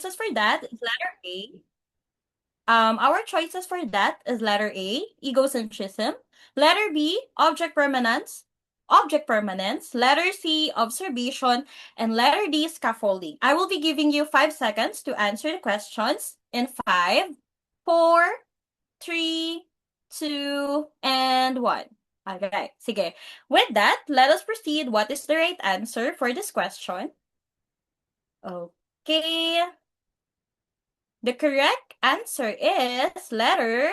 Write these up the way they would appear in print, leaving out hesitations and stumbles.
choices for that is letter A. Our choices for that is letter A, egocentrism. Letter B, object permanence. Letter C, observation. And letter D, scaffolding. I will be giving you 5 seconds to answer the questions in 5, 4, 3, 2, and 1. Okay, sige. With that, let us proceed. What is the right answer for this question? Okay. The correct answer is letter...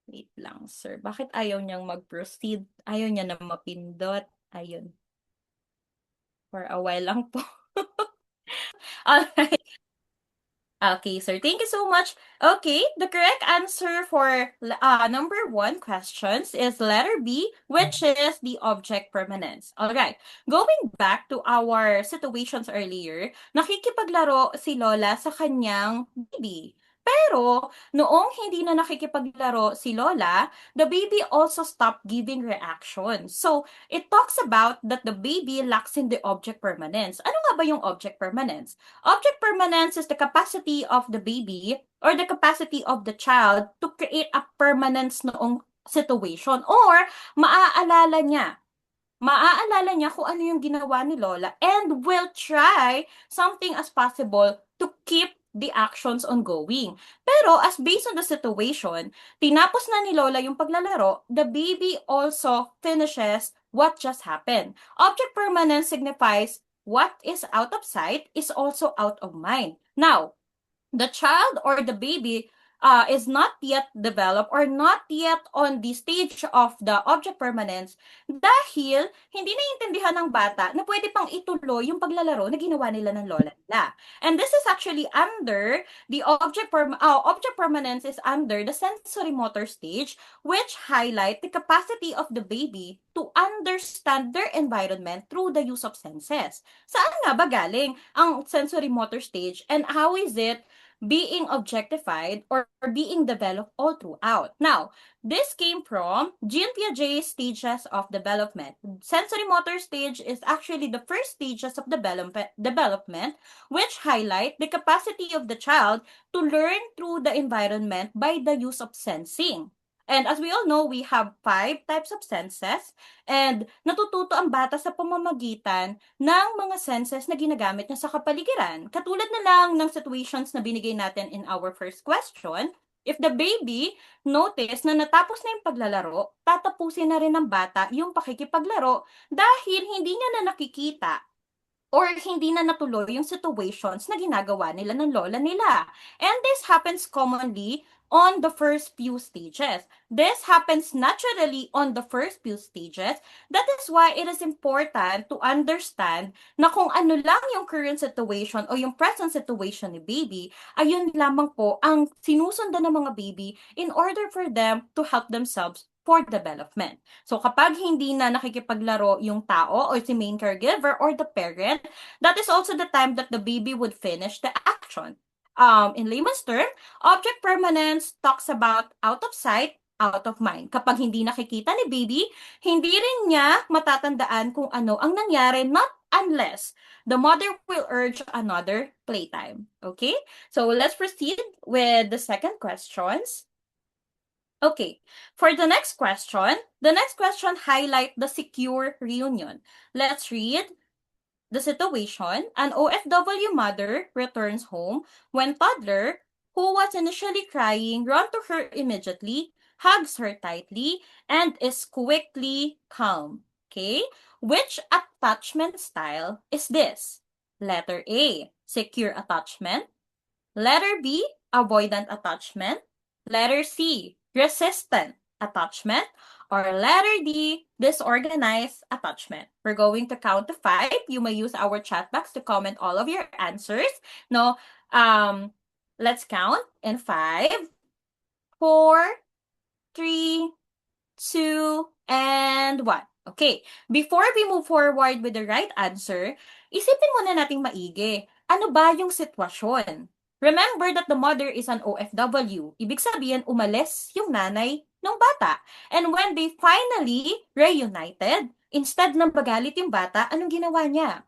Wait lang, sir. Bakit ayaw niyang mag-proceed? Ayaw niya na mapindot. Ayun. For a while lang po. Alright. Okay, sir. Thank you so much. Okay, the correct answer for number one questions is letter B, which is the object permanence. Alright, going back to our situations earlier, nakikipaglaro si Lola sa kanyang baby. Pero, noong hindi na nakikipaglaro si Lola, the baby also stopped giving reactions. So, it talks about that the baby lacks in the object permanence. Ano nga ba yung object permanence? Object permanence is the capacity of the baby or the capacity of the child to create a permanence noong situation or maaalala niya. Maaalala niya kung ano yung ginawa ni Lola and will try something as possible to keep the actions ongoing. Pero as based on the situation, tinapos na ni Lola yung paglalaro, the baby also finishes what just happened. Object permanence signifies what is out of sight is also out of mind. Now, the child or the baby is not yet developed or not yet on the stage of the object permanence dahil hindi naiintindihan ng bata na pwede pang ituloy yung paglalaro na ginawa nila ng lola nila. And this is actually under the object permanence is under the sensory motor stage, which highlight the capacity of the baby to understand their environment through the use of senses. Saan nga ba galing ang sensory motor stage and how is it being objectified or being developed all throughout? Now, this came from Jean Piaget's stages of development. Sensory motor stage is actually the first stages of development which highlight the capacity of the child to learn through the environment by the use of sensing. And as we all know, we have 5 types of senses and natututo ang bata sa pamamagitan ng mga senses na ginagamit niya sa kapaligiran. Katulad na lang ng situations na binigay natin in our first question, if the baby notice na natapos na yung paglalaro, tatapusin na rin ng bata yung pakikipaglaro dahil hindi niya na nakikita or hindi na natuloy yung situations na ginagawa nila ng lola nila. And this happens commonly on the first few stages. This happens naturally on the first few stages. That is why it is important to understand na kung ano lang yung current situation o yung present situation ni baby, ayun lamang po ang sinusundan ng mga baby in order for them to help themselves for development. So kapag hindi na nakikipaglaro yung tao or si main caregiver or the parent, that is also the time that the baby would finish the action. In layman's term, object permanence talks about out of sight, out of mind. Kapag hindi nakikita ni baby, hindi rin niya matatandaan kung ano ang nangyari, not unless the mother will urge another playtime. Okay? So let's proceed with the second questions. Okay, for the next question highlight the secure reunion. Let's read the situation. An OFW mother returns home when toddler, who was initially crying, runs to her immediately, hugs her tightly, and is quickly calm. Okay? Which attachment style is this? Letter A, secure attachment. Letter B, avoidant attachment. Letter C, resistant attachment. Or letter D, disorganized attachment. We're going to count to 5. You may use our chat box to comment all of your answers. No, let's count in 5, 4, 3, 2, and 1. Okay, before we move forward with the right answer, isipin muna nating maigi. Ano ba yung sitwasyon? Remember that the mother is an OFW. Ibig sabihin, umalis yung nanay ng bata. And when they finally reunited, instead ng magalit yung bata, anong ginawa niya?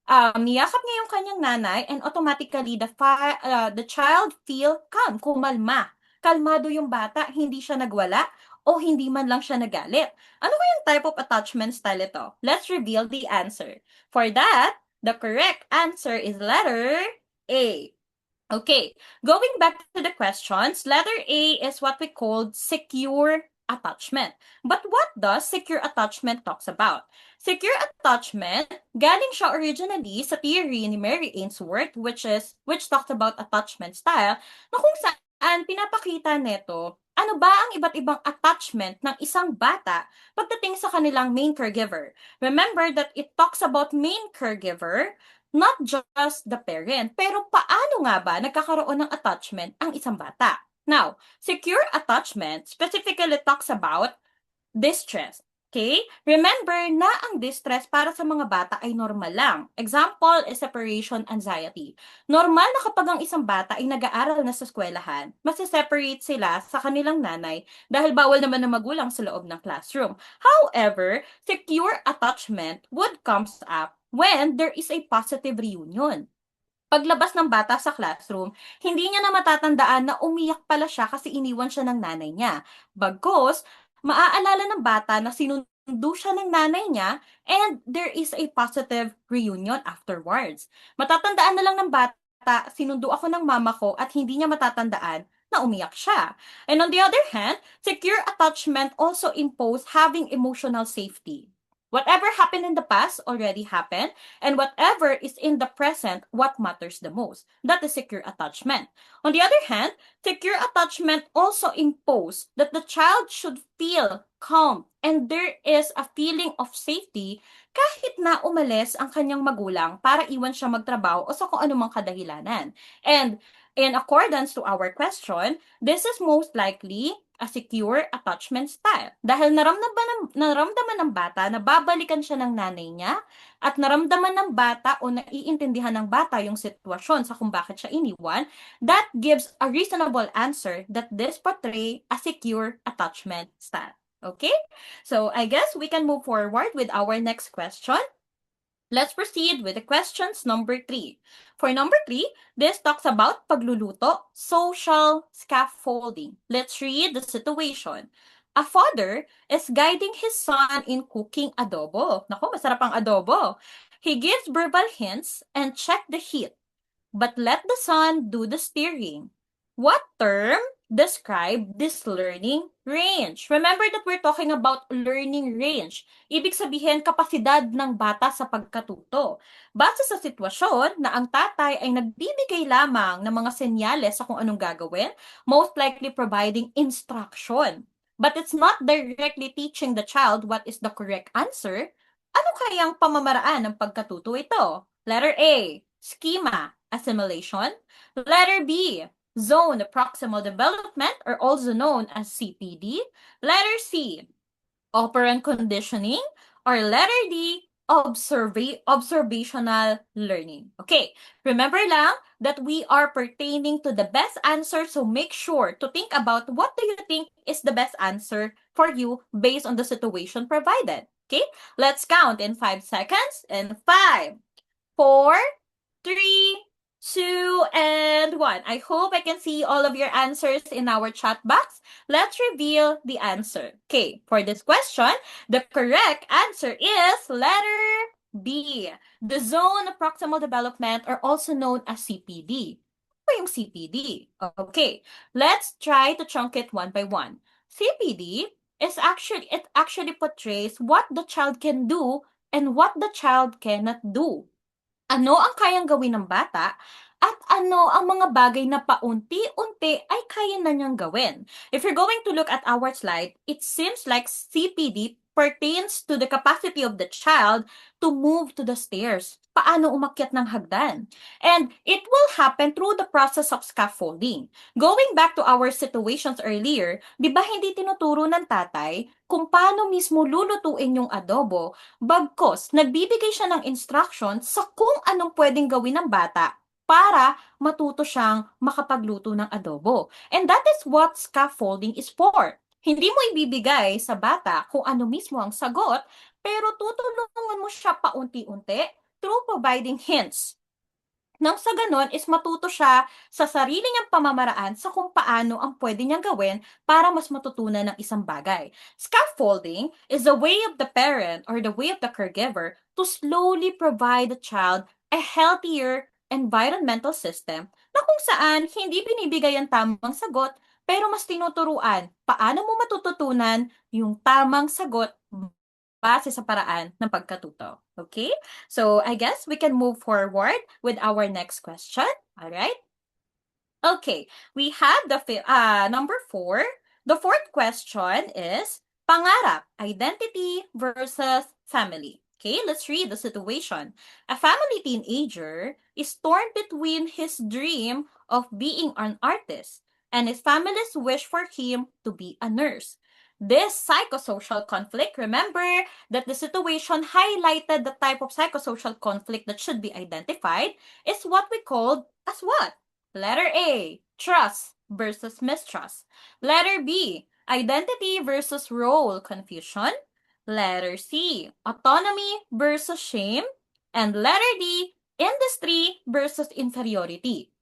Niyakap niya yung kanyang nanay and automatically the child feel calm, kumalma. Kalmado yung bata, hindi siya nagwala o hindi man lang siya nagalit. Ano kayang type of attachment style ito? Let's reveal the answer. For that, the correct answer is letter A. Okay, going back to the questions, letter A is what we called secure attachment. But what does secure attachment talks about? Secure attachment, galing siya originally sa theory ni Mary Ainsworth, which talked about attachment style, na kung saan pinapakita nito ano ba ang iba't ibang attachment ng isang bata pagdating sa kanilang main caregiver. Remember that it talks about main caregiver, not just the parent. Pero paano nga ba nagkakaroon ng attachment ang isang bata? Now, secure attachment specifically talks about distress. Okay? Remember na ang distress para sa mga bata ay normal lang. Example is separation anxiety. Normal na kapag ang isang bata ay nag-aaral na sa eskwelahan, masiseparate sila sa kanilang nanay dahil bawal naman ng magulang sa loob ng classroom. However, secure attachment would comes up when there is a positive reunion. Paglabas ng bata sa classroom, hindi niya na matatandaan na umiyak pala siya kasi iniwan siya ng nanay niya. Bagkus, maaalala ng bata na sinundo siya ng nanay niya and there is a positive reunion afterwards. Matatandaan na lang ng bata, sinundo ako ng mama ko at hindi niya matatandaan na umiyak siya. And on the other hand, secure attachment also impose having emotional safety. Whatever happened in the past already happened, and whatever is in the present, what matters the most. That is secure attachment. On the other hand, secure attachment also impose that the child should feel calm and there is a feeling of safety kahit na umalis ang kanyang magulang para iwan siya magtrabaho o sa kung anumang kadahilanan. And in accordance to our question, this is most likely a secure attachment style. Dahil naramdaman ng bata na babalikan siya ng nanay niya at naramdaman ng bata o naiintindihan ng bata yung sitwasyon sa kung bakit siya iniwan, that gives a reasonable answer that this portray a secure attachment style. Okay? So I guess we can move forward with our next question. Let's proceed with the questions number 3. For number 3, this talks about pagluluto, social scaffolding. Let's read the situation. A father is guiding his son in cooking adobo. Naku, masarap ang adobo. He gives verbal hints and check the heat, but let the son do the steering. What term describe this learning range? Remember that we're talking about learning range. Ibig sabihin, kapasidad ng bata sa pagkatuto. Base sa sitwasyon na ang tatay ay nagbibigay lamang ng mga senyales sa kung anong gagawin, most likely providing instruction. But it's not directly teaching the child what is the correct answer. Ano kayang pamamaraan ng pagkatuto ito? Letter A, schema, assimilation. Letter B, zone proximal development, or also known as CPD. Letter C, operant conditioning. Or letter D, observational learning. Okay, remember lang that we are pertaining to the best answer, so make sure to think about what do you think is the best answer for you based on the situation provided. Okay, let's count in 5 seconds. In 5, 4, 3, 2, and 1. I hope I can see all of your answers in our chat box. Let's reveal the answer. Okay, for this question, the correct answer is letter B, the zone of proximal development, or also known as CPD. Ano ba yung CPD? Okay, let's try to chunk it one by one. CPD it actually portrays what the child can do and what the child cannot do. Ano ang kayang gawin ng bata at ano ang mga bagay na paunti-unti ay kaya na niyang gawin. If you're going to look at our slide, it seems like CPD pertains to the capacity of the child to move to the stairs. Paano umakyat ng hagdan? And it will happen through the process of scaffolding. Going back to our situations earlier, di ba hindi tinuturo ng tatay kung paano mismo lulutuin yung adobo, bagkos nagbibigay siya ng instruction sa kung anong pwedeng gawin ng bata para matuto siyang makapagluto ng adobo. And that is what scaffolding is for. Hindi mo ibibigay sa bata kung ano mismo ang sagot, pero tutulungan mo siya paunti-unti through providing hints. Nang sa ganon is matuto siya sa sarili niyang pamamaraan sa kung paano ang pwede niyang gawin para mas matutunan ng isang bagay. Scaffolding is the way of the parent or the way of the caregiver to slowly provide the child a healthier environmental system na kung saan hindi binibigay ang tamang sagot pero mas tinuturuan paano mo matututunan yung tamang sagot base sa paraan ng pagkatuto. Okay? So, I guess we can move forward with our next question. All right? Okay, we have the number 4. The fourth question is pangarap, identity versus family. Okay, let's read the situation. A family teenager is torn between his dream of being an artist and his family's wish for him to be a nurse. This psychosocial conflict, remember that the situation highlighted the type of psychosocial conflict that should be identified, is what we called as what? Letter A, trust versus mistrust. Letter B, identity versus role confusion. Letter C, autonomy versus shame. And letter D, industry versus inferiority.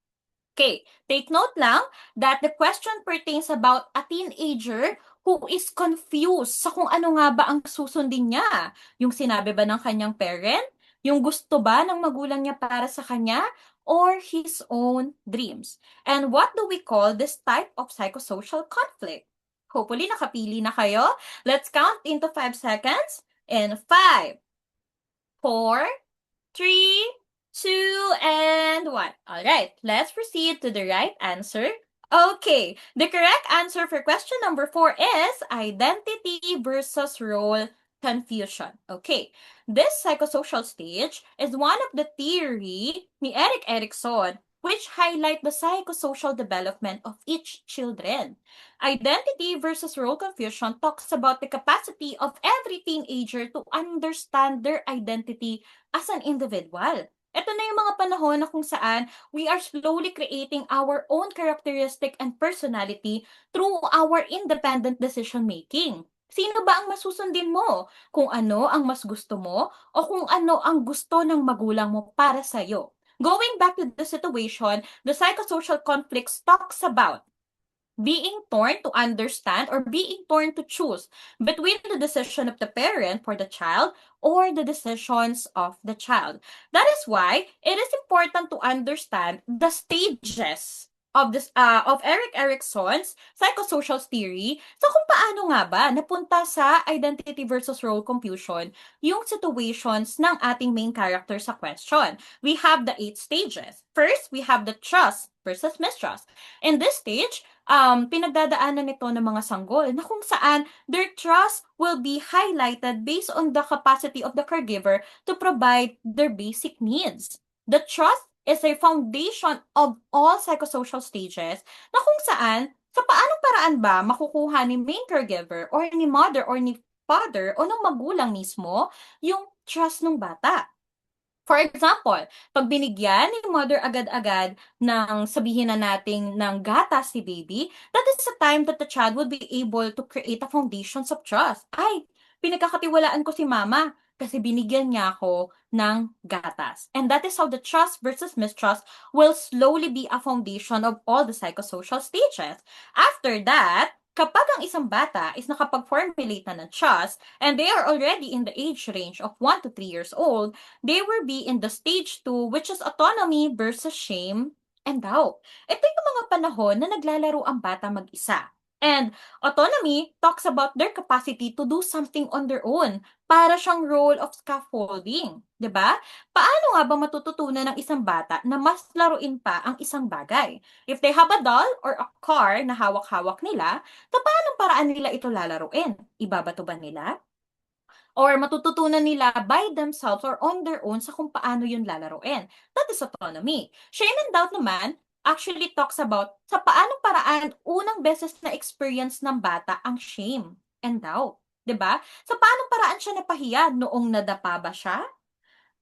Okay, take note lang that the question pertains about a teenager who is confused sa kung ano nga ba ang susundin niya. Yung sinabi ba ng kanyang parent? Yung gusto ba ng magulang niya para sa kanya? Or his own dreams? And what do we call this type of psychosocial conflict? Hopefully, nakapili na kayo. Let's count into 5 seconds. In 5, 4, 3, 2, and 1. All right, let's proceed to the right answer. Okay, the correct answer for question number 4 is identity versus role confusion. Okay, this psychosocial stage is one of the theory ni Erik Erikson which highlight the psychosocial development of each children. Identity versus role confusion talks about the capacity of every teenager to understand their identity as an individual. Ito na yung mga panahon na kung saan we are slowly creating our own characteristic and personality through our independent decision making. Sino ba ang masusundin mo? Kung ano ang mas gusto mo o kung ano ang gusto ng magulang mo para sa'yo? Going back to the situation, the psychosocial conflicts talks about being torn to understand or being torn to choose between the decision of the parent for the child or the decisions of the child. That is why it is important to understand the stages of this of Erik Erikson's psychosocial theory. So kung paano nga ba napunta sa identity versus role confusion yung situations ng ating main character sa question. We have the 8 stages. First, we have the trust versus mistrust. In this stage, pinagdadaanan nito ng mga sanggol na kung saan their trust will be highlighted based on the capacity of the caregiver to provide their basic needs. The trust is a foundation of all psychosocial stages na kung saan sa paanong paraan ba makukuha ni main caregiver or ni mother or ni father o ng magulang mismo yung trust ng bata. For example, pag binigyan ni mother agad-agad ng sabihin na nating ng gatas si baby, that is the time that the child will be able to create a foundations of trust. Ay, pinagkakatiwalaan ko si mama kasi binigyan niya ako ng gatas. And that is how the trust versus mistrust will slowly be a foundation of all the psychosocial stages. After that, kapag ang isang bata is nakapag-formulate na ng trust and they are already in the age range of 1 to 3 years old, they will be in the stage 2 which is autonomy versus shame and doubt. Ito yung mga panahon na naglalaro ang bata mag-isa. And autonomy talks about their capacity to do something on their own. Para siyang role of scaffolding. 'Di ba? Paano nga ba matututunan ng isang bata na mas laruin pa ang isang bagay? If they have a doll or a car na hawak-hawak nila, paanong paraan nila ito lalaruin? Ibabato ba nila? Or matututunan nila by themselves or on their own sa kung paano yun lalaruin. That is autonomy. Shame and doubt naman actually talks about sa paanong paraan unang beses na experience ng bata ang shame and doubt. 'Di ba? Sa paanong paraan siya napahiya noong nadapa ba siya?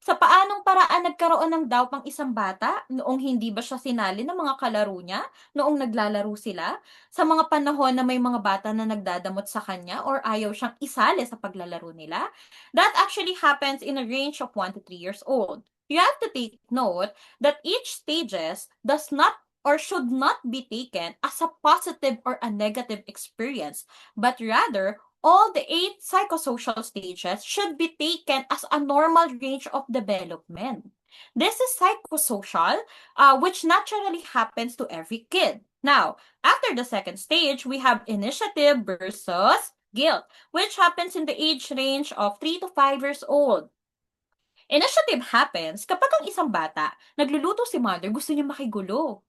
Sa paanong paraan nagkaroon ng doubt ang isang bata noong hindi ba siya sinali ng mga kalaro niya noong naglalaro sila? Sa mga panahon na may mga bata na nagdadamot sa kanya or ayaw siyang isali sa paglalaro nila? That actually happens in a range of 1 to 3 years old. You have to take note that each stages does not or should not be taken as a positive or a negative experience, but rather all the 8 psychosocial stages should be taken as a normal range of development. This is psychosocial, which naturally happens to every kid. Now, after the second stage, we have initiative versus guilt, which happens in the age range of 3 to 5 years old. Initiative happens kapag ang isang bata, nagluluto si mother, gusto niya makigulo.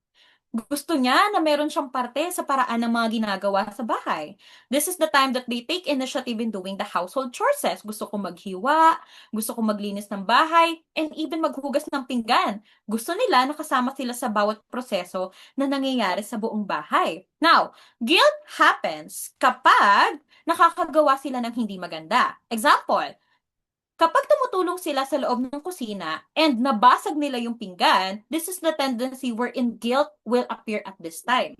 Gusto niya na meron siyang parte sa paraan ng mga ginagawa sa bahay. This is the time that they take initiative in doing the household chores. Gusto ko maghiwa, gusto ko maglinis ng bahay, and even maghugas ng pinggan. Gusto nila nakasama sila sa bawat proseso na nangyayari sa buong bahay. Now, guilt happens kapag nakakagawa sila ng hindi maganda. Example, kapag tumutulong sila sa loob ng kusina and nabasag nila yung pinggan, this is the tendency wherein guilt will appear at this time.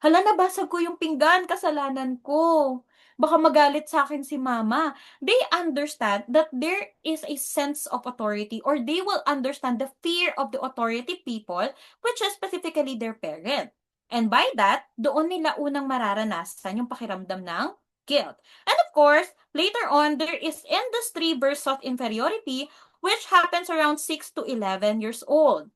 Hala, nabasag ko yung pinggan, kasalanan ko. Baka magalit sa akin si mama. They understand that there is a sense of authority, or they will understand the fear of the authority people, which is specifically their parent. And by that, doon nila unang mararanasan yung pakiramdam ng guilt. And of course, later on, there is industry versus inferiority, which happens around 6 to 11 years old.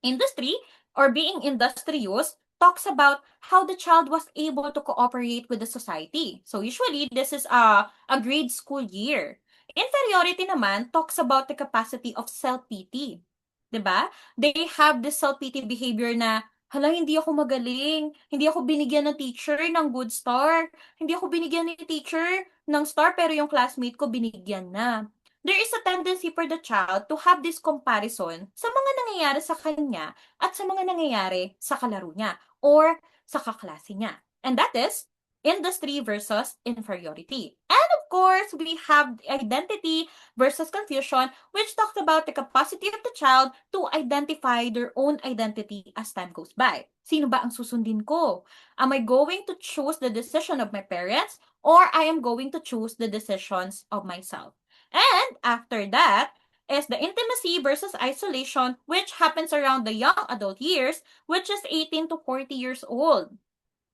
Industry, or being industrious, talks about how the child was able to cooperate with the society. So usually, this is a grade school year. Inferiority naman talks about the capacity of self-pity. 'Di ba? They have this self-pity behavior na, hala, hindi ako magaling, hindi ako binigyan ng teacher ng good star, hindi ako binigyan ng teacher ng star pero yung classmate ko binigyan na. There is a tendency for the child to have this comparison sa mga nangyayari sa kanya at sa mga nangyayari sa kalaro niya or sa kaklase niya. And that is industry versus inferiority. And of course, we have identity versus confusion, which talks about the capacity of the child to identify their own identity as time goes by. Sino ba ang susundin ko? Am I going to choose the decision of my parents, or I am going to choose the decisions of myself? And after that is the intimacy versus isolation, which happens around the young adult years, which is 18 to 40 years old.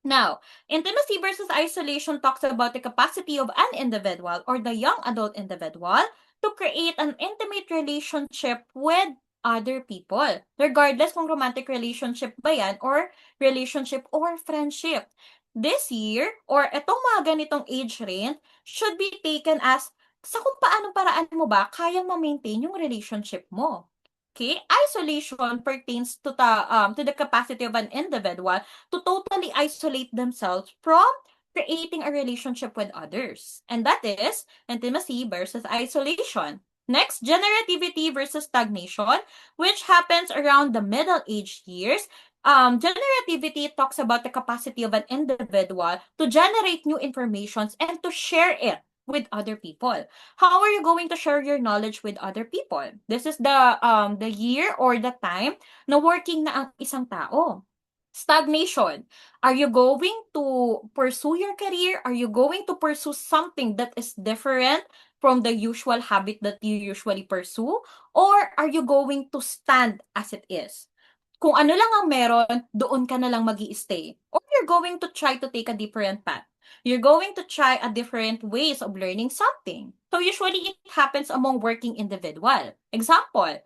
Now, intimacy versus isolation talks about the capacity of an individual or the young adult individual to create an intimate relationship with other people. Regardless kung romantic relationship ba yan or relationship or friendship. This year, or etong mga ganitong age range, should be taken as sa kung paanong paraan mo ba kayang ma-maintain yung relationship mo. Okay? Isolation pertains to the capacity of an individual to totally isolate themselves from creating a relationship with others. And that is intimacy versus isolation. Next, generativity versus stagnation, which happens around the middle-aged years. Generativity talks about the capacity of an individual to generate new informations and to share it with other people. How are you going to share your knowledge with other people? This is the year or the time na working na ang isang tao. Stagnation. Are you going to pursue your career? Are you going to pursue something that is different from the usual habit that you usually pursue? Or are you going to stand as it is? Kung ano lang ang meron, doon ka na lang mag-i-stay. Or you're going to try to take a different path. You're going to try a different ways of learning something. So usually it happens among working individual. Example,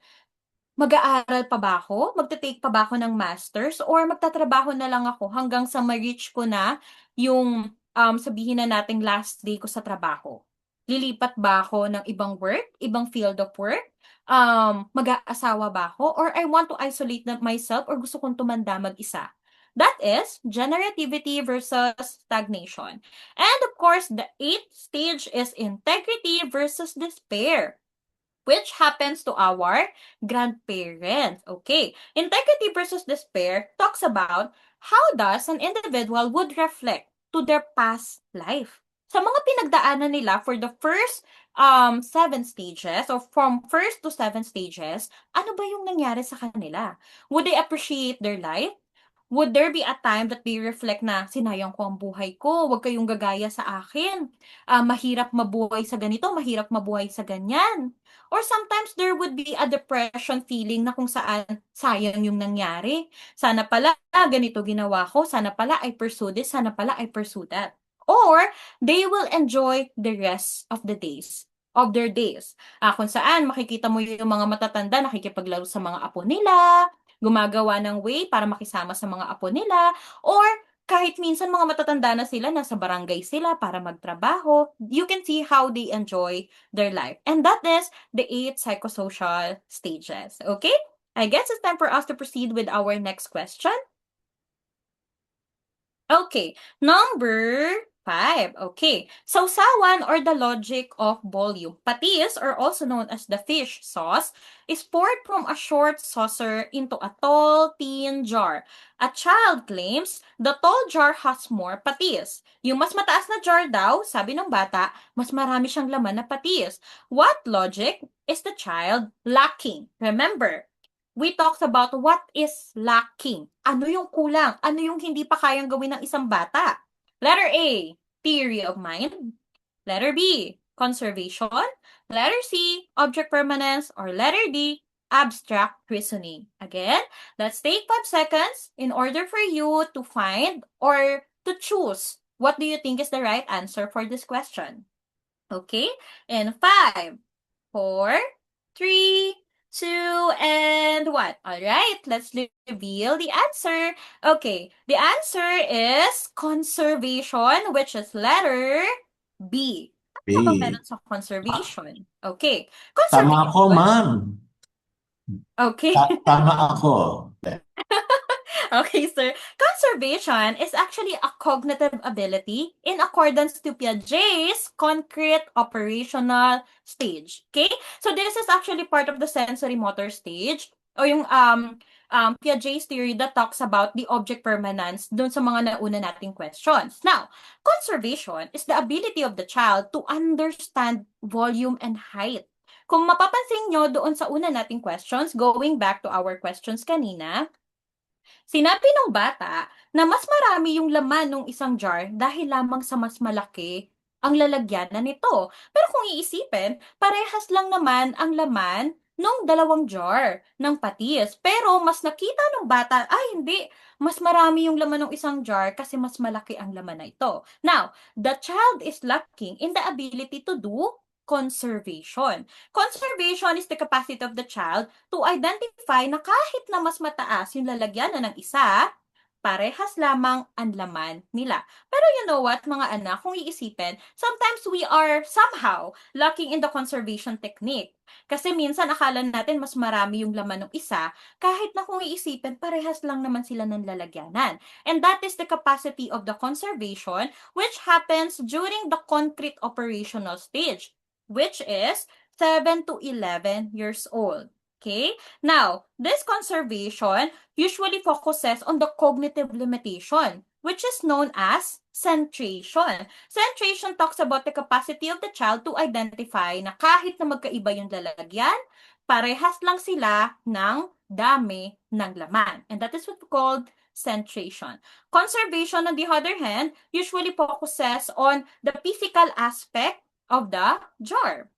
mag-aaral pa ba ako? Magte-take pa ba ako ng masters? Or magtatrabaho na lang ako hanggang sa ma-reach ko na yung sabihin na nating last day ko sa trabaho? Lilipat ba ako ng ibang work, ibang field of work? Mag-aasawa ba ako? Or I want to isolate myself or gusto kong tumanda mag-isa? That is generativity versus stagnation. And of course, the 8th stage is integrity versus despair, which happens to our grandparents. Okay, integrity versus despair talks about how does an individual would reflect to their past life. sa mga pinagdaanan nila for the first 7 stages, or from first to 7 stages, ano ba yung nangyari sa kanila? Would they appreciate their life? Would there be a time that they reflect na sinayang ko ang buhay ko, wag kayong gagaya sa akin, mahirap mabuhay sa ganito, mahirap mabuhay sa ganyan. Or sometimes there would be a depression feeling na kung saan sayang yung nangyari. Sana pala ganito ginawa ko, sana pala I pursue this, sana pala I pursue that. Or they will enjoy the rest of the days of their days. Kung saan makikita mo yung mga matatanda nakikipaglaro sa mga apo nila, gumagawa ng way para makisama sa mga apo nila, or kahit minsan mga matatanda na sila, nasa barangay sila para magtrabaho, you can see how they enjoy their life. And that is the 8 psychosocial stages. Okay? I guess it's time for us to proceed with our next question. Okay, number 5. Okay, sausawan or the logic of volume. Patis, or also known as the fish sauce, is poured from a short saucer into a tall tin jar. A child claims the tall jar has more patis. Yung mas mataas na jar daw, sabi ng bata, mas marami siyang laman na patis. What logic is the child lacking? Remember, we talked about what is lacking. Ano yung kulang? Ano yung hindi pa kayang gawin ng isang bata? Letter A, theory of mind. Letter B, conservation. Letter C, object permanence. Or letter D, abstract reasoning. Again, let's take 5 seconds in order for you to find or to choose what do you think is the right answer for this question. Okay? In 5, 4, 3, 2, and 1. All right, let's reveal the answer. Okay, the answer is conservation, which is letter B. Ano bang B. meron sa conservation? Okay, Tama ako, conservation. ma'am. Okay. Tama ako. Okay, sir. Conservation is actually a cognitive ability in accordance to Piaget's concrete operational stage. Okay? So this is actually part of the sensory motor stage, o yung Piaget's theory that talks about the object permanence dun sa mga nauna nating questions. Now, conservation is the ability of the child to understand volume and height. Kung mapapansin nyo doon sa una nating questions, going back to our questions kanina, sinabi ng bata na mas marami yung laman ng isang jar dahil lamang sa mas malaki ang lalagyanan nito. Pero kung iisipin, parehas lang naman ang laman nung dalawang jar ng patis. Pero mas nakita ng bata, ay hindi, mas marami yung laman ng isang jar kasi mas malaki ang laman na ito. Now, the child is lacking in the ability to do conservation. Conservation is the capacity of the child to identify na kahit na mas mataas yung lalagyanan ng isa, parehas lamang ang laman nila. Pero you know what, mga anak, kung iisipin, sometimes we are somehow lacking in the conservation technique. Kasi minsan akala natin mas marami yung laman ng isa, kahit na kung iisipin, parehas lang naman sila ng lalagyanan. And that is the capacity of the conservation, which happens during the concrete operational stage, which is 7 to 11 years old. Okay? Now, this conservation usually focuses on the cognitive limitation, which is known as centration. Centration talks about the capacity of the child to identify na kahit na magkaiba yung lalagyan, parehas lang sila ng dami ng laman. And that is what we call centration. Conservation, on the other hand, usually focuses on the physical aspect of the jar.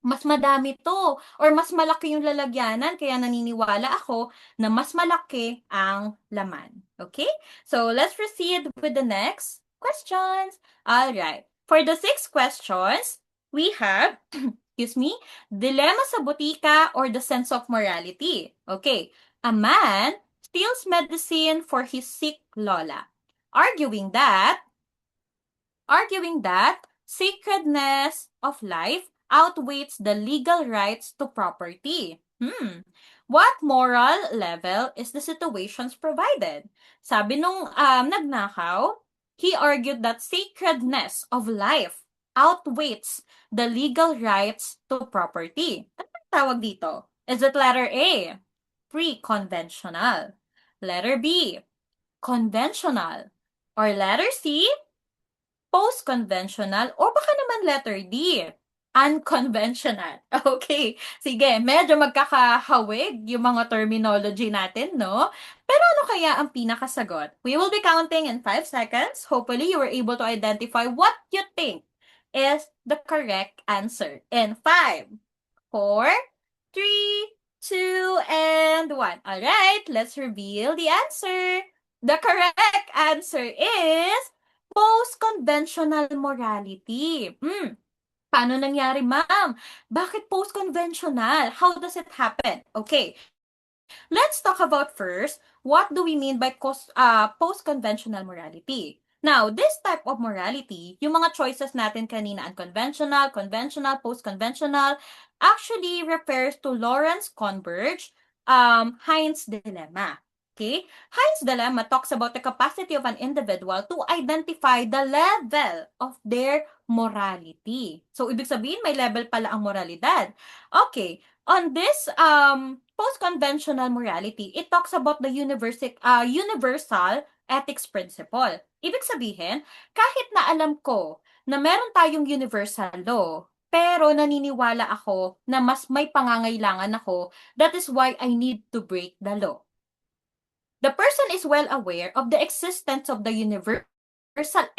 Mas madami to or mas malaki yung lalagyanan kaya naniniwala ako na mas malaki ang laman. Okay? So, let's proceed with the next questions. All right. For the 6 questions, we have, excuse me, dilemma sa butika or the sense of morality. Okay. A man steals medicine for his sick lola, arguing that sacredness of life outweighs the legal rights to property. What moral level is the situations provided? Sabi nung nagnakaw, he argued that sacredness of life outweighs the legal rights to property. Ano ang tawag dito? Is it letter A, pre-conventional? Letter B, conventional? Or letter C, post-conventional, o baka naman letter D, unconventional. Okay, sige, medyo magkakahawig yung mga terminology natin, no? Pero ano kaya ang pinakasagot? We will be counting in 5 seconds. Hopefully, you were able to identify what you think is the correct answer. In 5, 4, 3, 2, and 1. Alright, let's reveal the answer. The correct answer is post-conventional morality. Paano nangyari, ma'am? Bakit post-conventional? How does it happen? Okay, let's talk about first, what do we mean by post-conventional morality? Now, this type of morality, yung mga choices natin kanina, unconventional, conventional, post-conventional, actually refers to Lawrence Kohlberg's Heinz dilemma. Okay? Heinz dilemma talks about the capacity of an individual to identify the level of their morality. So, ibig sabihin, may level pala ang moralidad. Okay, on this post-conventional morality, it talks about the universal ethics principle. Ibig sabihin, kahit na alam ko na meron tayong universal law, pero naniniwala ako na mas may pangangailangan ako, that is why I need to break the law. The person is well aware of the existence of the universal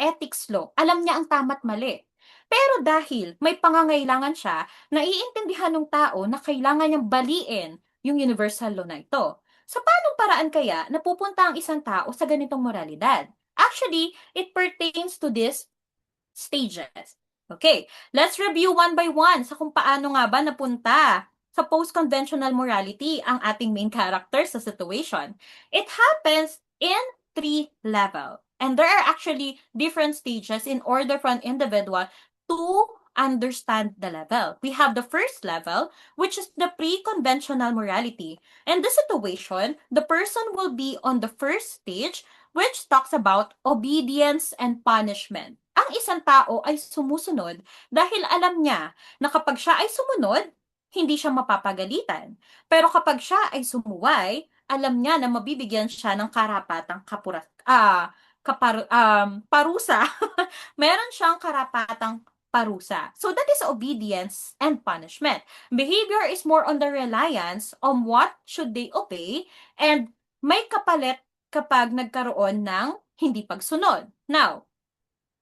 ethics law. Alam niya ang tama't mali. Pero dahil may pangangailangan siya, naiintindihan ng tao na kailangan niyang baliin yung universal law na ito. Sa paanong paraan kaya napupunta ang isang tao sa ganitong moralidad? Actually, it pertains to these stages. Okay, let's review one by one sa kung paano nga ba napunta sa post-conventional morality ang ating main character sa situation. It happens in 3 level. And there are actually different stages in order for an individual to understand the level. We have the first level, which is the pre-conventional morality. In this situation, the person will be on the first stage, which talks about obedience and punishment. Ang isang tao ay sumusunod dahil alam niya na kapag siya ay sumunod, hindi siya mapapagalitan. Pero kapag siya ay sumuway, alam niya na mabibigyan siya ng karapatang parusa. Meron siyang karapatang parusa. So that is obedience and punishment. Behavior is more on the reliance on what should they obey, and may kapalit kapag nagkaroon ng hindi pagsunod. Now,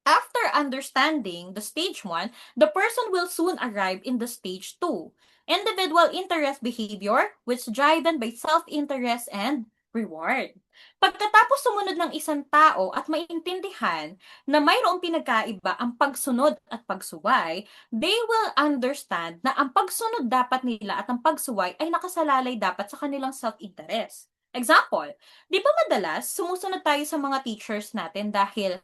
after understanding the stage 1, the person will soon arrive in the stage 2. Individual interest behavior, which is driven by self-interest and reward. Pagkatapos sumunod ng isang tao at maintindihan na mayroong pinagkaiba ang pagsunod at pagsuway, they will understand na ang pagsunod dapat nila at ang pagsuway ay nakasalalay dapat sa kanilang self-interest. Example, di ba madalas sumusunod tayo sa mga teachers natin dahil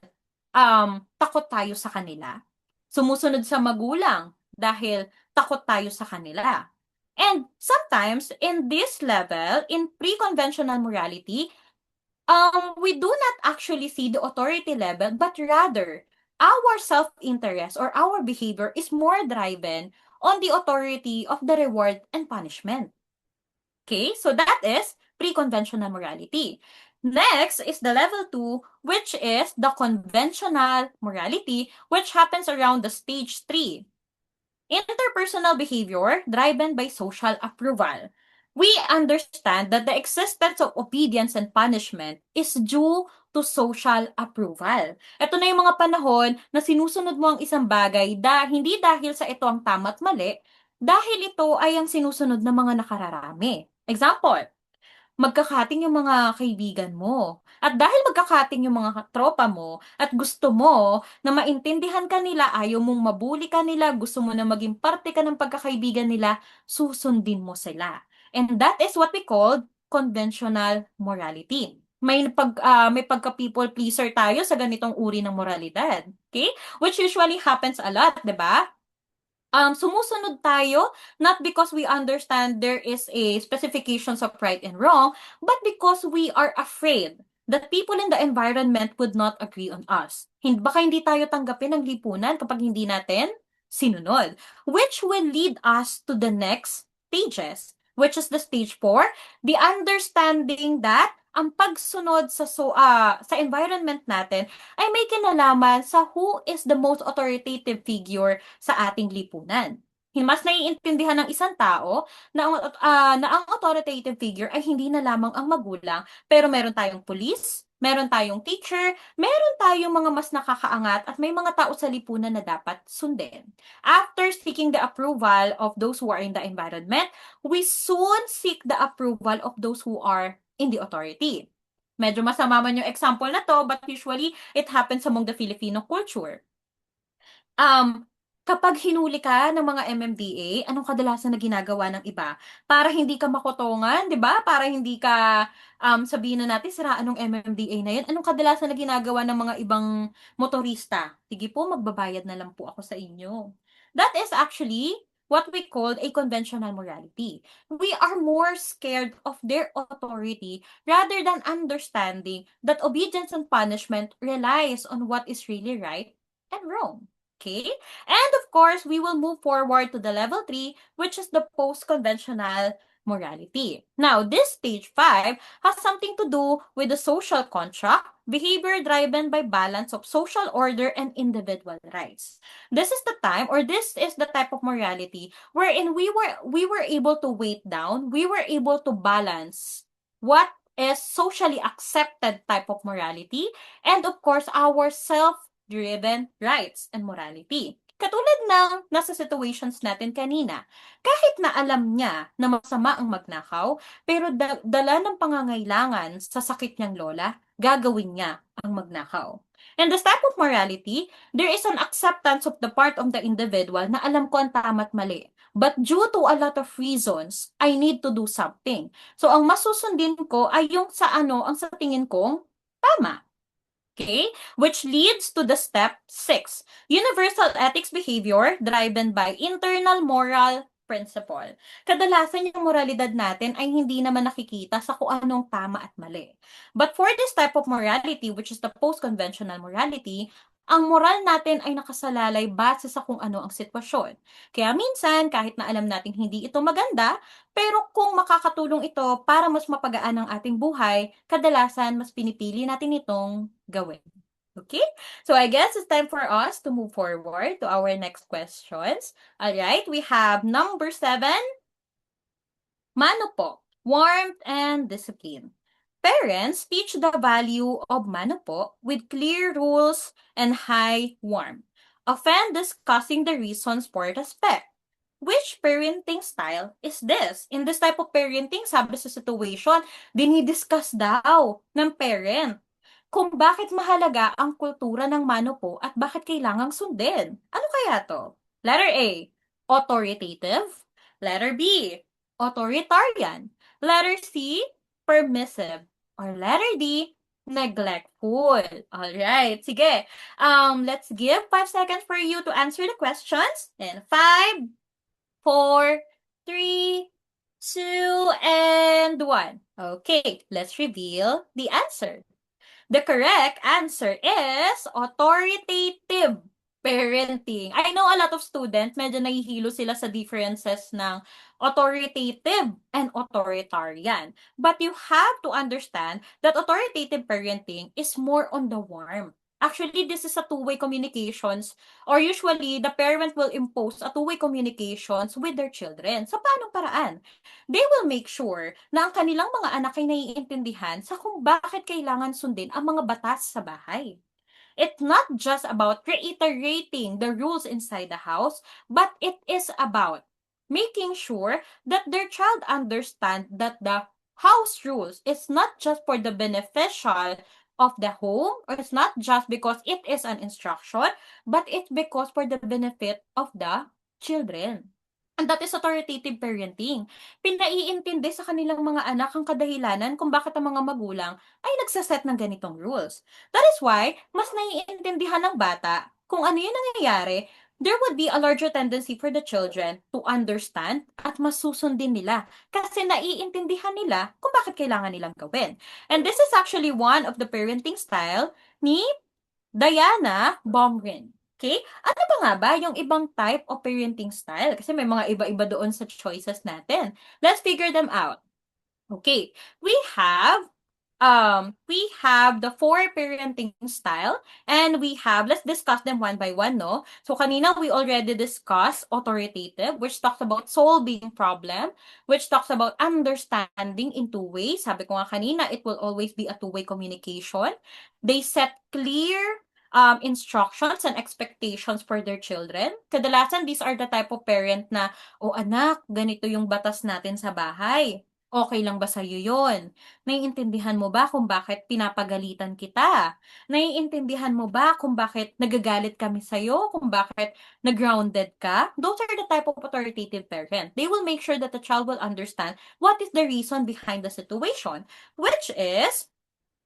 takot tayo sa kanila? Sumusunod sa magulang dahil takot tayo sa kanila. And sometimes, in this level, in pre-conventional morality, we do not actually see the authority level, but rather, our self-interest or our behavior is more driven on the authority of the reward and punishment. Okay, so that is pre-conventional morality. Next is the level 2, which is the conventional morality, which happens around the stage 3. Interpersonal behavior driven by social approval. We understand that the existence of obedience and punishment is due to social approval. Ito na yung mga panahon na sinusunod mo ang isang bagay hindi dahil sa ito ang tama at mali, dahil ito ay ang sinusunod ng mga nakararami. Example, magkakating yung mga kaibigan mo. At dahil magkakating yung mga tropa mo at gusto mo na maintindihan ka nila, ayaw mong mabuli ka nila, gusto mo na maging parte ka ng pagkakaibigan nila, susundin mo sila. And that is what we call conventional morality. May pagka-people pleaser tayo sa ganitong uri ng moralidad. Okay? Which usually happens a lot, 'di ba? Sumusunod tayo not because we understand there is a specifications of right and wrong, but because we are afraid that people in the environment would not agree on us. Baka hindi tayo tanggapin ng lipunan kapag hindi natin sinunod, which will lead us to the next stages, which is the stage 4, the understanding that ang pagsunod sa environment natin ay may kinalaman sa who is the most authoritative figure sa ating lipunan. Mas naiintindihan ng isang tao na ang authoritative figure ay hindi na lamang ang magulang, pero meron tayong police, meron tayong teacher, meron tayong mga mas nakakaangat at may mga tao sa lipunan na dapat sundin. After seeking the approval of those who are in the environment, we soon seek the approval of those who are in the authority. Medyo masama man yung example na to, but usually it happens among the Filipino culture. Um, Kapag hinuli ka ng mga MMDA, anong kadalasan na ginagawa ng iba? Para hindi ka makotongan, di ba? Para hindi ka, sabihin na natin, siraan ng MMDA na yun. Anong kadalasan na ginagawa ng mga ibang motorista? Sige po, magbabayad na lang po ako sa inyo. That is actually what we call a conventional morality. We are more scared of their authority rather than understanding that obedience and punishment relies on what is really right and wrong. Okay? And of course, we will move forward to the level 3, which is the post-conventional morality. Now, this stage 5 has something to do with the social contract, behavior driven by balance of social order and individual rights. This is the time, or this is the type of morality wherein we were able to weight down, we were able to balance what is socially accepted type of morality, and of course, our self-driven rights and morality. Katulad ng nasa situations natin kanina, kahit na alam niya na masama ang magnakaw, pero dala ng pangangailangan sa sakit niyang lola, gagawin niya ang magnakaw. And this type of morality, there is an acceptance of the part of the individual na alam ko ang tama at mali. But due to a lot of reasons, I need to do something. So, ang masusundin ko ay yung ang sa tingin kong tama. Okay? Which leads to the step 6. Universal ethics behavior driven by internal moral principle. Kadalasan yung moralidad natin ay hindi naman nakikita sa kung anong tama at mali. But for this type of morality, which is the post-conventional morality, ang moral natin ay nakasalalay base sa kung ano ang sitwasyon. Kaya minsan, kahit na alam natin hindi ito maganda, pero kung makakatulong ito para mas mapagaan ang ating buhay, kadalasan mas pinipili natin itong gawin. Okay? So I guess it's time for us to move forward to our next questions. Alright, we have number 7. Mano po, warmth and discipline. Parents teach the value of mano po with clear rules and high warmth, often discussing the reasons for respect. Which parenting style is this? In this type of parenting, sabi sa situation, dinidiscuss daw ng parent kung bakit mahalaga ang kultura ng mano po at bakit kailangang sundin. Ano kaya to? Letter A, authoritative. Letter B, authoritarian. Letter C, permissive. Or letter D, neglectful. Alright, sige. Let's give 5 seconds for you to answer the questions. And 5, 4, 3, 2, and 1. Okay, let's reveal the answer. The correct answer is authoritative parenting. I know a lot of students, medyo nahihilo sila sa differences ng authoritative and authoritarian. But you have to understand that authoritative parenting is more on the warmth. Actually, this is a two-way communications, or usually the parent will impose a two-way communications with their children. Sa paanong paraan? They will make sure na ang kanilang mga anak ay naiintindihan sa kung bakit kailangan sundin ang mga batas sa bahay. It's not just about reiterating the rules inside the house, but it is about making sure that their child understand that the house rules is not just for the beneficial of the home, or it's not just because it is an instruction, but it's because for the benefit of the children. And that is authoritative parenting. Pinaiintindi sa kanilang mga anak ang kadahilanan kung bakit ang mga magulang ay nagsaset ng ganitong rules. That is why, mas naiintindihan ng bata kung ano yung nangyayari, there would be a larger tendency for the children to understand at masusundin nila kasi naiintindihan nila kung bakit kailangan nilang gawin. And this is actually one of the parenting style ni Diana Baumgren. Okay? Ano ba nga ba yung ibang type of parenting style? Kasi may mga iba-iba doon sa choices natin. Let's figure them out. Okay. We have we have the four parenting style, and let's discuss them one by one, no? So kanina we already discussed authoritative, which talks about solving problem, which talks about understanding in two ways. Sabi ko nga kanina, it will always be a two-way communication. They set clear instructions and expectations for their children. Kadalasan, these are the type of parent na, "O anak, ganito yung batas natin sa bahay. Okay lang ba sa'yo yun? Naiintindihan mo ba kung bakit pinapagalitan kita? Naiintindihan mo ba kung bakit nagagalit kami sa'yo? Kung bakit nag-grounded ka?" Those are the type of authoritative parent. They will make sure that the child will understand what is the reason behind the situation, which is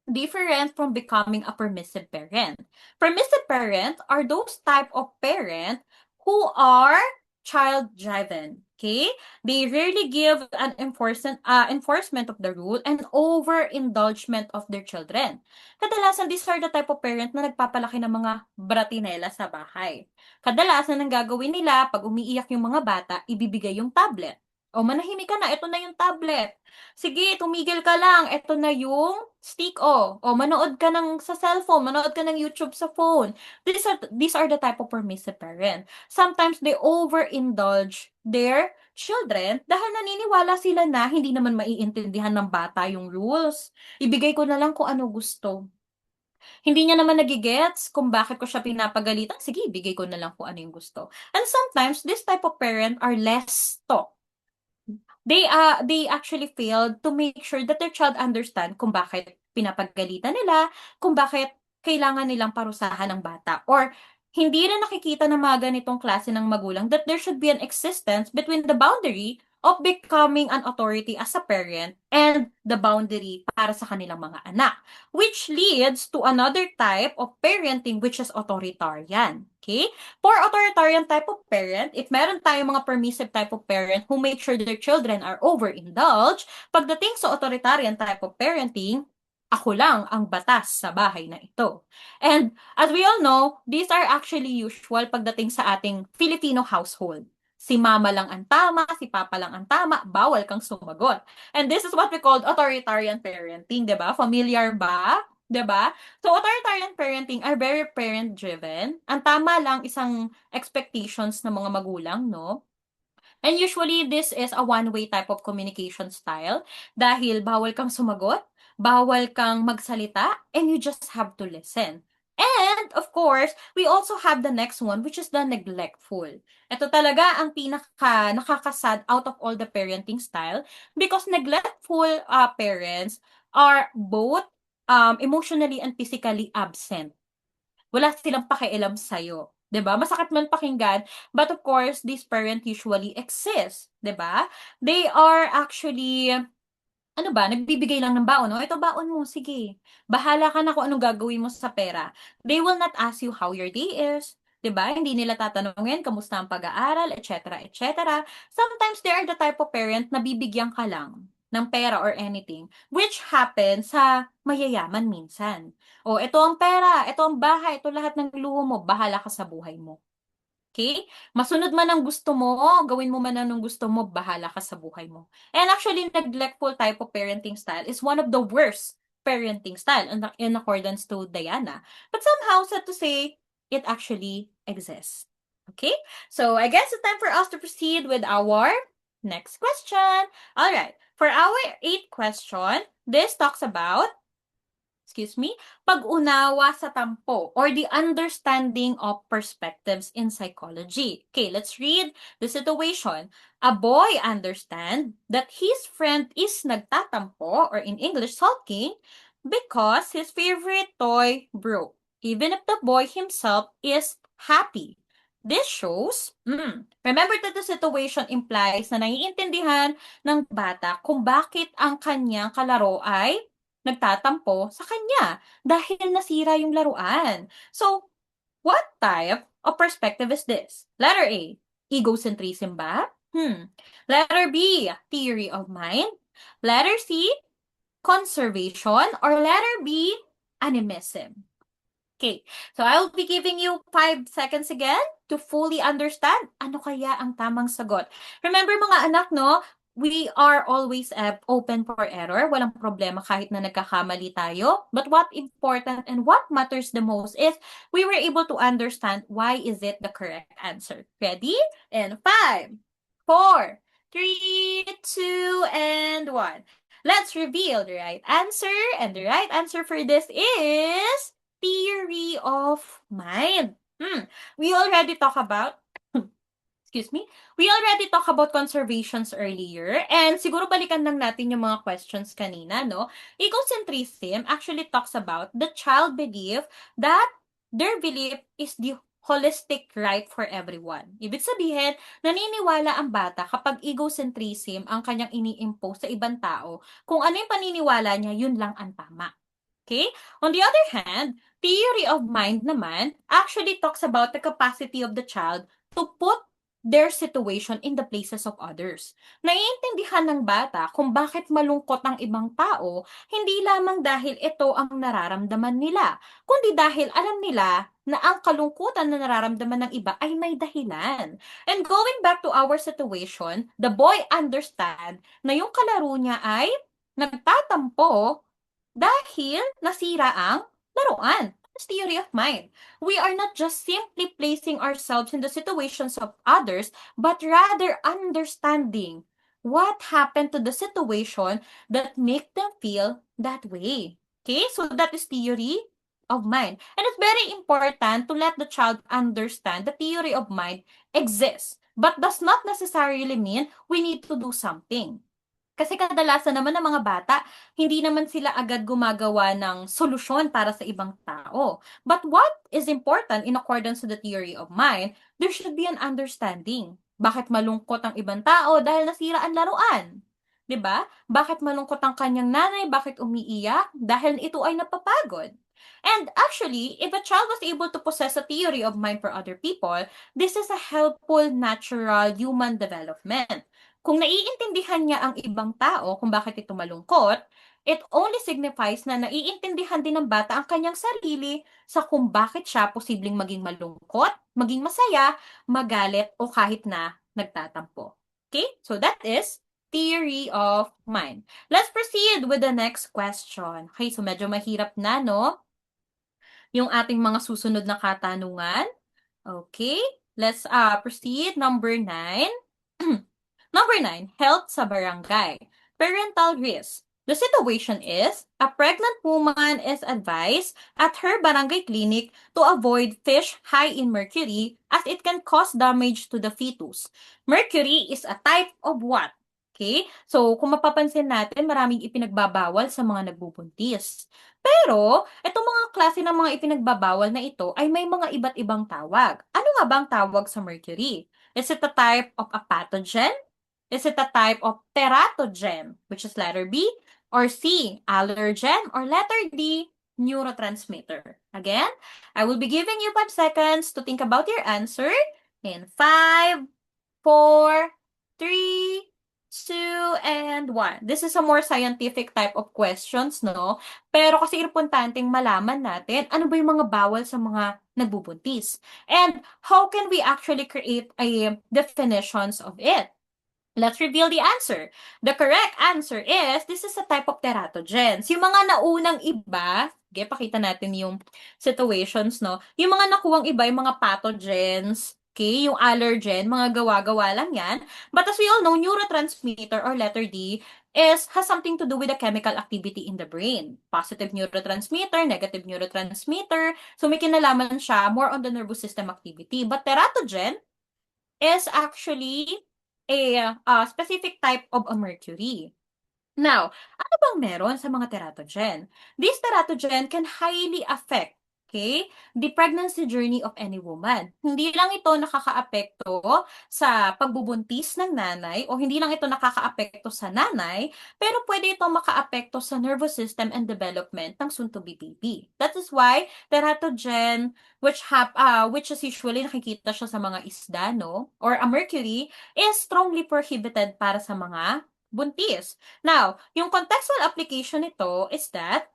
different from becoming a permissive parent. Permissive parents are those type of parent who are child-driven. Okay? They rarely give an enforcement of the rule and overindulgement of their children. Kadalasan, these are the type of parent na nagpapalaki ng mga bratinela sa bahay. Kadalasan, ang gagawin nila, pag umiiyak yung mga bata, ibibigay yung tablet. O, manahimik ka na, ito na yung tablet. Sige, tumigil ka lang, ito na yung stick, o manood ka sa cellphone, manood ka ng YouTube sa phone. These are the type of permissive parent. Sometimes they overindulge their children dahil naniniwala sila na hindi naman maiintindihan ng bata yung rules. Ibigay ko na lang kung ano gusto. Hindi niya naman nagigets kung bakit ko siya pinapagalitan. Sige, ibigay ko na lang kung ano yung gusto. And sometimes, this type of parent are less taught. They actually failed to make sure that their child understand kung bakit pinapagalitan nila, kung bakit kailangan nilang parusahan ng bata, or hindi rin nakikita ng mga ganitong klase ng magulang that there should be an existence between the boundary of becoming an authority as a parent and the boundary para sa kanilang mga anak, which leads to another type of parenting, which is authoritarian. Okay? For authoritarian type of parent, if meron tayong mga permissive type of parent who make sure their children are overindulged, pagdating sa authoritarian type of parenting, ako lang ang batas sa bahay na ito. And as we all know, these are actually usual pagdating sa ating Filipino household. Si mama lang ang tama, si papa lang ang tama, bawal kang sumagot. And this is what we call authoritarian parenting, 'di ba? Familiar ba? 'Di ba? So, authoritarian parenting are very parent-driven. Ang tama lang isang expectations ng mga magulang, no? And usually, this is a one-way type of communication style dahil bawal kang sumagot, bawal kang magsalita, and you just have to listen. And, of course, we also have the next one, which is the neglectful. Ito talaga ang nakakasad out of all the parenting style because neglectful parents are both emotionally and physically absent. Wala silang pakialam sa'yo. 'Di ba? Masakit man pakinggan, but of course, these parents usually exist, 'di ba? They are actually, ano ba, nagbibigay lang ng baon. "O, ito baon mo, sige. Bahala ka na kung anong gagawin mo sa pera." They will not ask you how your day is, 'di ba? Hindi nila tatanungin kamusta ang pag-aaral, et cetera, et cetera. Sometimes they are the type of parent na bibigyan ka lang ng pera or anything, which happens sa mayayaman minsan. "O, ito ang pera, ito ang bahay, ito lahat ng luho mo, bahala ka sa buhay mo." Okay? Masunod man ang gusto mo, gawin mo man anong gusto mo, bahala ka sa buhay mo. And actually, neglectful type of parenting style is one of the worst parenting style in accordance to Diana. But somehow, sad to say, it actually exists. Okay? So, I guess it's time for us to proceed with our next question. All right. For our eighth question, this talks about, pag-unawa sa tampo or the understanding of perspectives in psychology. Okay, let's read the situation. A boy understand that his friend is nagtatampo, or in English, sulking, because his favorite toy broke, even if the boy himself is happy. This shows, remember that the situation implies na naiintindihan ng bata kung bakit ang kanyang kalaro ay nagtatampo sa kanya dahil nasira yung laruan. So, what type of perspective is this? Letter A, egocentrism ba? Letter B, theory of mind. Letter C, conservation. Or letter B, animism. Okay, so I will be giving you 5 seconds again to fully understand ano kaya ang tamang sagot. Remember mga anak, no? we are always open for error. Walang problema kahit na nagkakamali tayo. But what important and what matters the most is we were able to understand why is it the correct answer. Ready? In 5, 4, 3, 2, and 1. Let's reveal the right answer. And the right answer for this is theory of mind. We already talked about excuse me, we already talked about conservations earlier, and siguro balikan lang natin yung mga questions kanina, no? Egocentrism actually talks about the child belief that their belief is the holistic right for everyone. Ibig sabihin, naniniwala ang bata kapag egocentrism ang kanyang ini-impose sa ibang tao, kung ano yung paniniwala niya, yun lang ang tama. Okay? On the other hand, theory of mind naman actually talks about the capacity of the child to put their situation in the places of others. Naiintindihan ng bata kung bakit malungkot ang ibang tao, hindi lamang dahil ito ang nararamdaman nila, kundi dahil alam nila na ang kalungkutan na nararamdaman ng iba ay may dahilan. And going back to our situation, the boy understand na yung kalaro niya ay nagtatampo dahil nasira ang laruan. That's theory of mind. We are not just simply placing ourselves in the situations of others, but rather understanding what happened to the situation that make them feel that way. Okay, so that is theory of mind. And it's very important to let the child understand the theory of mind exists, but does not necessarily mean we need to do something. Kasi kadalasan naman ng mga bata, hindi naman sila agad gumagawa ng solusyon para sa ibang tao. But what is important in accordance to the theory of mind, there should be an understanding. Bakit malungkot ang ibang tao dahil nasira ang laruan? 'Di ba? Bakit malungkot ang kanyang nanay? Bakit umiiyak? Dahil ito ay napapagod. And actually, if a child was able to possess a theory of mind for other people, this is a helpful, natural human development. Kung naiintindihan niya ang ibang tao kung bakit ito malungkot, it only signifies na naiintindihan din ng bata ang kanyang sarili sa kung bakit siya posibleng maging malungkot, maging masaya, magalit, o kahit na nagtatampo. Okay? So that is theory of mind. Let's proceed with the next question. Okay, so medyo mahirap na, no? Yung ating mga susunod na katanungan. Okay, let's proceed. Number 9. Number 9, health sa barangay. Parental risk. The situation is, a pregnant woman is advised at her barangay clinic to avoid fish high in mercury as it can cause damage to the fetus. Mercury is a type of what? Okay? So, kung mapapansin natin, maraming ipinagbabawal sa mga nagbubuntis. Pero, itong mga klase ng mga ipinagbabawal na ito ay may mga iba't ibang tawag. Ano nga ba ang tawag sa mercury? Is it a type of a pathogen? Is it a type of teratogen, which is letter B, or C, allergen, or letter D, neurotransmitter? Again, I will be giving you 5 seconds to think about your answer in 5, 4, 3, 2, and 1. This is a more scientific type of questions, no? Pero kasi importanteng malaman natin ano ba yung mga bawal sa mga nagbubuntis. And how can we actually create a definitions of it? Let's reveal the answer. The correct answer is, this is a type of teratogens. Yung mga naunang iba, okay, pakita natin yung situations, no? Yung mga nakuwang iba, yung mga pathogens, okay, yung allergen, mga gawa-gawa lang yan. But as we all know, neurotransmitter or letter D has something to do with the chemical activity in the brain. Positive neurotransmitter, negative neurotransmitter. So may kinalaman siya more on the nervous system activity. But teratogen is actually a specific type of a mercury. Now, ano bang meron sa mga teratogen? This teratogen can highly affect, okay, the pregnancy journey of any woman. Hindi lang ito nakakaapekto sa pagbubuntis ng nanay o hindi lang ito nakakaapekto sa nanay, pero pwede ito makaapekto sa nervous system and development ng soon-to-be baby. That is why teratogen, which is usually nakikita siya sa mga isda, no, or a mercury, is strongly prohibited para sa mga buntis. Now, yung contextual application nito is that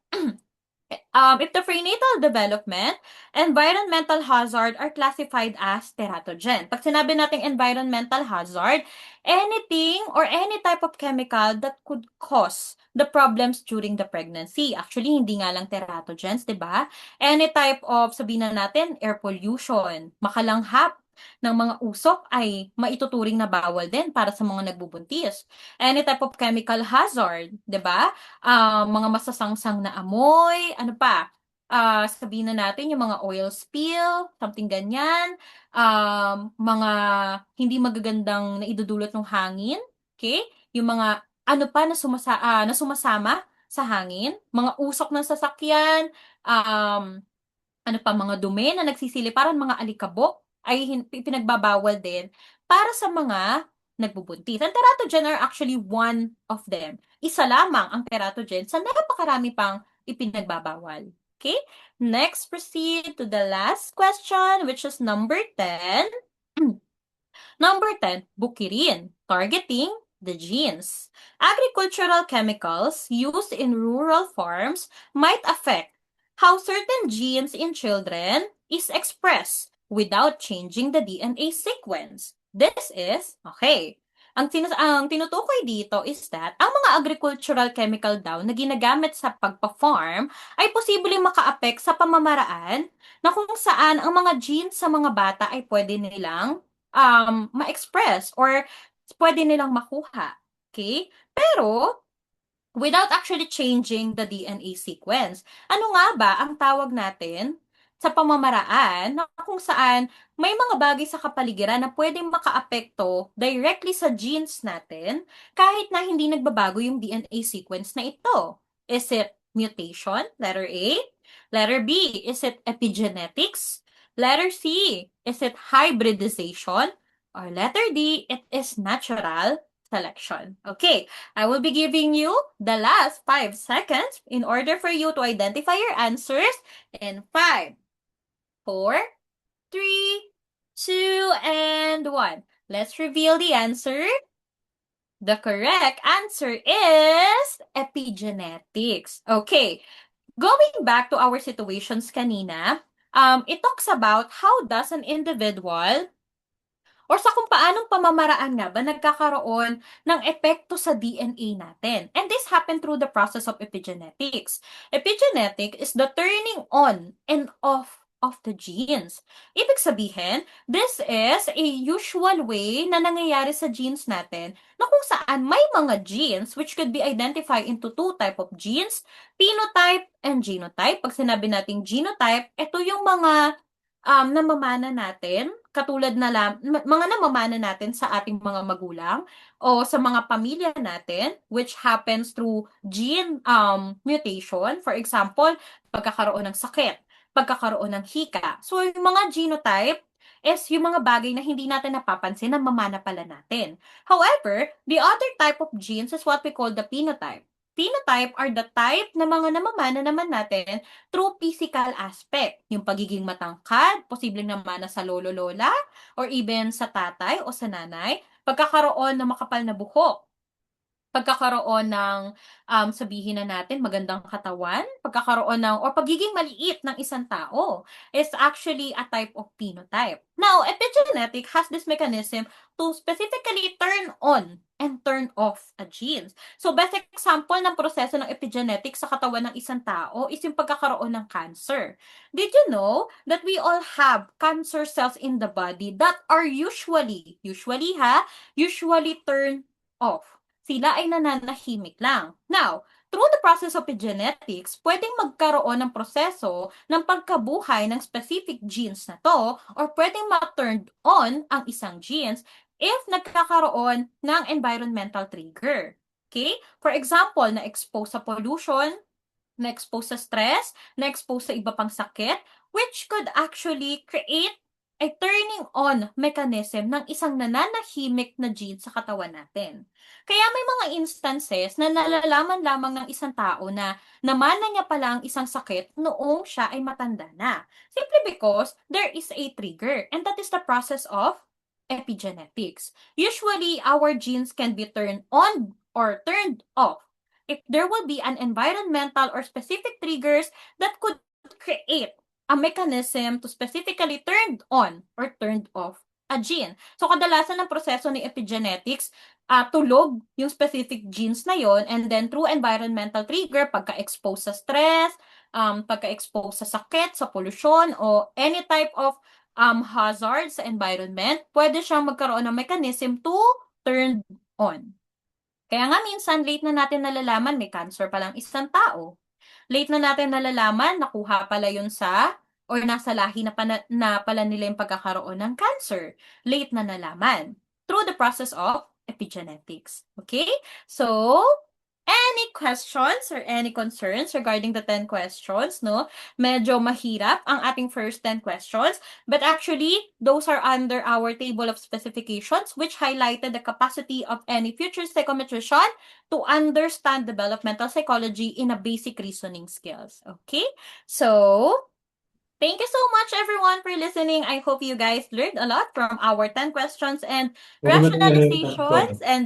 If the prenatal development, environmental hazard are classified as teratogen. Pag sinabi nating environmental hazard, anything or any type of chemical that could cause the problems during the pregnancy. Actually, hindi nga lang teratogens, di ba? Any type of, sabihin na natin, air pollution, makalanghap ng mga usok ay maituturing na bawal din para sa mga nagbubuntis. Any type of chemical hazard, di ba? Mga masasangsang na amoy, ano pa, sabihin na natin yung mga oil spill, something ganyan, mga hindi magagandang naidudulot ng hangin, okay? Yung mga ano pa na sumasama sa hangin, mga usok ng sasakyan, ano pa, mga dumi na nagsisiliparan, mga alikabok, ay pinagbabawal din para sa mga nagbubuntis. Ang teratogen are actually one of them. Isa lamang ang teratogen sa napakarami pang ipinagbabawal. Okay? Next, proceed to the last question, which is number 10. Number 10, bukirin, targeting the genes. Agricultural chemicals used in rural farms might affect how certain genes in children is expressed without changing the DNA sequence. This is, okay, ang tinutukoy dito is that ang mga agricultural chemical daw na ginagamit sa pagpa-farm ay posibleng maka-affect sa pamamaraan na kung saan ang mga genes sa mga bata ay pwede nilang ma-express or pwede nilang makuha. Okay? Pero, without actually changing the DNA sequence. Ano nga ba ang tawag natin sa pamamaraan na kung saan may mga bagay sa kapaligiran na pwedeng makaapekto directly sa genes natin kahit na hindi nagbabago yung DNA sequence na ito? Is it mutation? Letter A. Letter B. Is it epigenetics? Letter C. Is it hybridization? Or letter D. It is natural selection. Okay. I will be giving you the last 5 seconds in order for you to identify your answers in 5, 4, 3, 2, and 1. Let's reveal the answer. The correct answer is epigenetics. Okay. Going back to our situations kanina, it talks about how does an individual or sa kung paanong pamamaraan nga ba nagkakaroon ng epekto sa DNA natin. And this happened through the process of epigenetics. Epigenetic is the turning on and off of the genes. Ibig sabihin, this is a usual way na nangyayari sa genes natin na kung saan may mga genes which could be identified into two type of genes, phenotype and genotype. Pag sinabi nating genotype, ito yung mga namamana natin, katulad na mga namamana natin sa ating mga magulang o sa mga pamilya natin, which happens through gene mutation. For example, pagkakaroon ng sakit, pagkakaroon ng hika. So, yung mga genotype is yung mga bagay na hindi natin napapansin na mamana pala natin. However, the other type of genes is what we call the phenotype. Phenotype are the type na mga namamana naman natin through physical aspect. Yung pagiging matangkad, posibleng namana sa lolo-lola, or even sa tatay o sa nanay, pagkakaroon ng makapal na buhok, pagkakaroon ng, sabihin na natin, magandang katawan, pagkakaroon ng, or pagiging maliit ng isang tao is actually a type of phenotype. Now, epigenetic has this mechanism to specifically turn on and turn off a genes. So, best example ng proseso ng epigenetic sa katawan ng isang tao is yung pagkakaroon ng cancer. Did you know that we all have cancer cells in the body that are usually turned off? Sila ay nananahimik lang. Now, through the process of epigenetics, pwedeng magkaroon ng proseso ng pagkabuhay ng specific genes na to or pwedeng ma-turned on ang isang genes if nagkakaroon ng environmental trigger. Okay? For example, na-expose sa pollution, na-expose sa stress, na-expose sa iba pang sakit, which could actually create a turning on mechanism ng isang nananahimik na gene sa katawan natin. Kaya may mga instances na nalalaman lamang ng isang tao na namana niya pala ang isang sakit noong siya ay matanda na. Simply because there is a trigger, and that is the process of epigenetics. Usually, our genes can be turned on or turned off if there will be an environmental or specific triggers that could create a mechanism to specifically turn on or turned off a gene. So, kadalasan ng proseso ni epigenetics, tulog yung specific genes na yon, and then through environmental trigger, pagka-expose sa stress, pagka-expose sa sakit, sa pollution, o any type of hazard sa environment, pwede siyang magkaroon ng mechanism to turn on. Kaya nga minsan, late na natin nalalaman may cancer pa lang isang tao. Late na natin nalalaman, nakuha pala yun sa, or nasa lahi na pala nila yung pagkakaroon ng cancer. Late na nalaman. Through the process of epigenetics. Okay? So, any questions or any concerns regarding the 10 questions, no? Medyo mahirap ang ating first 10 questions, but actually, those are under our table of specifications which highlighted the capacity of any future psychometrician to understand developmental psychology in a basic reasoning skills. Okay? So, thank you so much everyone for listening. I hope you guys learned a lot from our 10 questions and rationalizations and